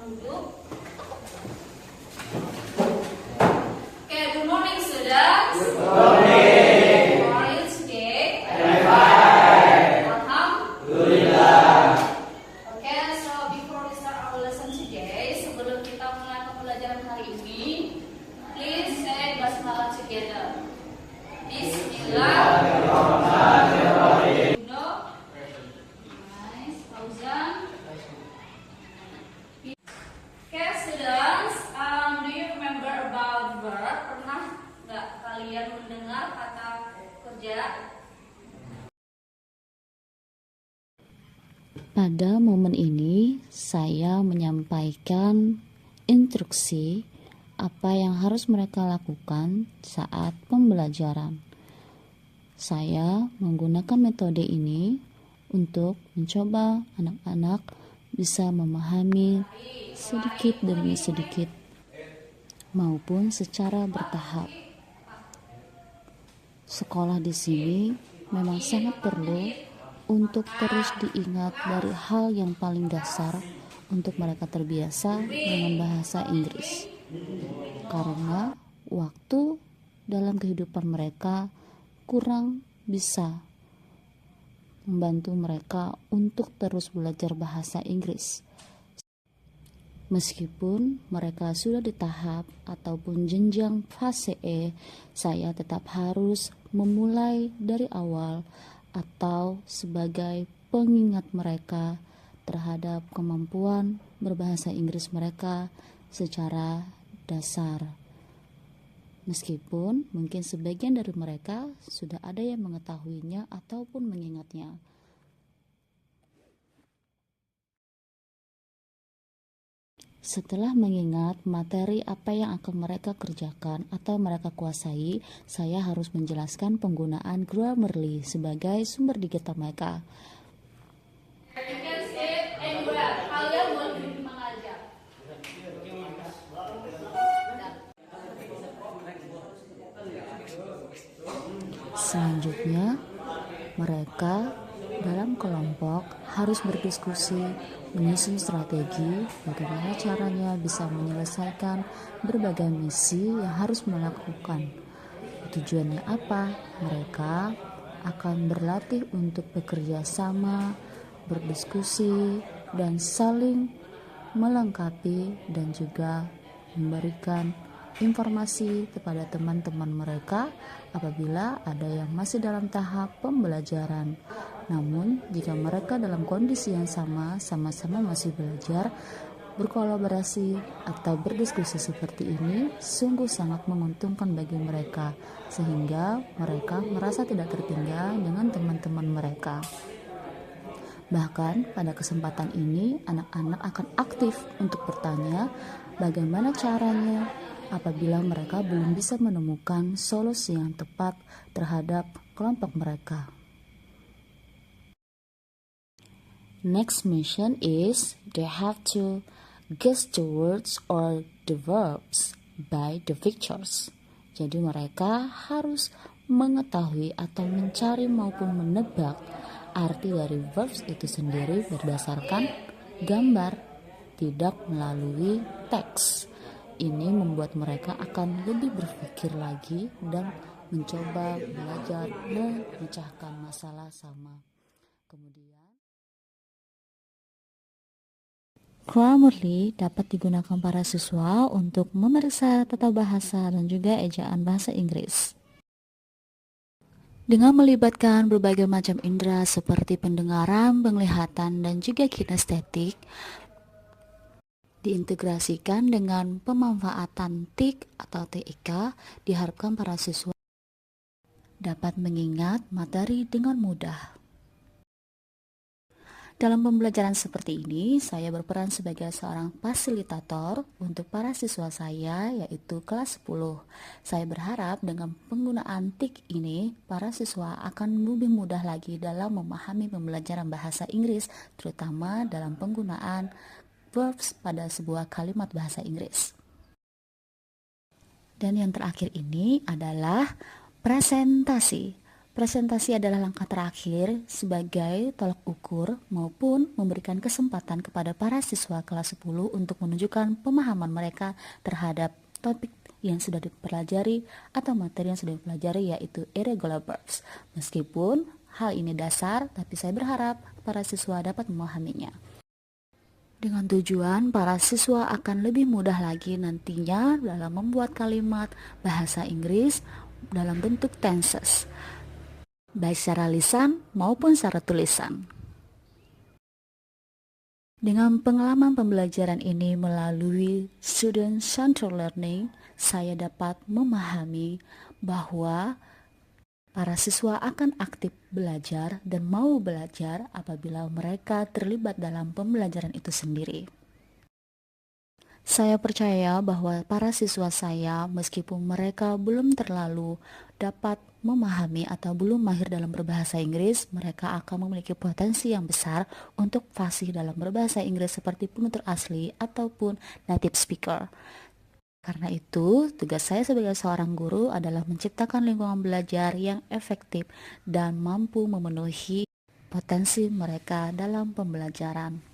duduk. Oke, good morning students. Good morning. How are you today? I'm fine. Alhamdulillah. Oke, so before we start our lesson today, sebelum kita mulai pembelajaran hari ini, please say basmalah together. Bismillahirrahmanirrahim. Nice, Fauzan. Okay, students, do you remember about verb? Pernah nggak kalian mendengar kata kerja? Pada momen ini, saya menyampaikan instruksi apa yang harus mereka lakukan saat pembelajaran. Saya menggunakan metode ini untuk mencoba anak-anak bisa memahami sedikit demi sedikit maupun secara bertahap. Sekolah di sini memang sangat perlu untuk terus diingat dari hal yang paling dasar untuk mereka terbiasa dengan bahasa Inggris. Karena waktu dalam kehidupan mereka kurang bisa membantu mereka untuk terus belajar bahasa Inggris. Meskipun mereka sudah di tahap ataupun jenjang fase E, saya tetap harus memulai dari awal atau sebagai pengingat mereka terhadap kemampuan berbahasa Inggris mereka secara dasar. Meskipun mungkin sebagian dari mereka sudah ada yang mengetahuinya ataupun mengingatnya. Setelah mengingat materi apa yang akan mereka kerjakan atau mereka kuasai, saya harus menjelaskan penggunaan Grammarly sebagai sumber digital mereka. You can sit anywhere. Kalian boleh di mana aja. Selanjutnya, mereka dalam kelompok harus berdiskusi, menyusun strategi bagaimana caranya bisa menyelesaikan berbagai misi yang harus melakukan. Tujuannya apa? Mereka akan berlatih untuk bekerja sama, berdiskusi, dan saling melengkapi dan juga memberikan informasi kepada teman-teman mereka apabila ada yang masih dalam tahap pembelajaran. Namun, jika mereka dalam kondisi yang sama-sama masih belajar, berkolaborasi atau berdiskusi seperti ini sungguh sangat menguntungkan bagi mereka, sehingga mereka merasa tidak tertinggal dengan teman-teman mereka. Bahkan pada kesempatan ini, anak-anak akan aktif untuk bertanya bagaimana caranya apabila mereka belum bisa menemukan solusi yang tepat terhadap kelompok mereka. Next mission is they have to guess the words or the verbs by the pictures. Jadi mereka harus mengetahui atau mencari maupun menebak arti dari verbs itu sendiri berdasarkan gambar, tidak melalui teks. Ini membuat mereka akan lebih berpikir lagi dan mencoba belajar memecahkan masalah sama. Kemudian, Grammarly dapat digunakan para siswa untuk memeriksa tata bahasa dan juga ejaan bahasa Inggris. Dengan melibatkan berbagai macam indera seperti pendengaran, penglihatan, dan juga kinestetik, diintegrasikan dengan pemanfaatan TIK atau TIK, diharapkan para siswa dapat mengingat materi dengan mudah. Dalam pembelajaran seperti ini, saya berperan sebagai seorang fasilitator untuk para siswa saya, yaitu kelas 10. Saya berharap dengan penggunaan TIK ini, para siswa akan lebih mudah lagi dalam memahami pembelajaran bahasa Inggris, terutama dalam penggunaan verbs pada sebuah kalimat bahasa Inggris. Dan yang terakhir ini adalah presentasi. Presentasi adalah langkah terakhir sebagai tolak ukur maupun memberikan kesempatan kepada para siswa kelas 10 untuk menunjukkan pemahaman mereka terhadap topik yang sudah dipelajari atau materi yang sudah dipelajari, yaitu irregular verbs. Meskipun hal ini dasar, tapi saya berharap para siswa dapat memahaminya. Dengan tujuan para siswa akan lebih mudah lagi nantinya dalam membuat kalimat bahasa Inggris dalam bentuk tenses, baik secara lisan maupun secara tulisan. Dengan pengalaman pembelajaran ini melalui Student Centered Learning, saya dapat memahami bahwa para siswa akan aktif belajar dan mau belajar apabila mereka terlibat dalam pembelajaran itu sendiri. Saya percaya bahwa para siswa saya, meskipun mereka belum terlalu dapat memahami atau belum mahir dalam berbahasa Inggris, mereka akan memiliki potensi yang besar untuk fasih dalam berbahasa Inggris seperti penutur asli ataupun native speaker. Karena itu, tugas saya sebagai seorang guru adalah menciptakan lingkungan belajar yang efektif dan mampu memenuhi potensi mereka dalam pembelajaran.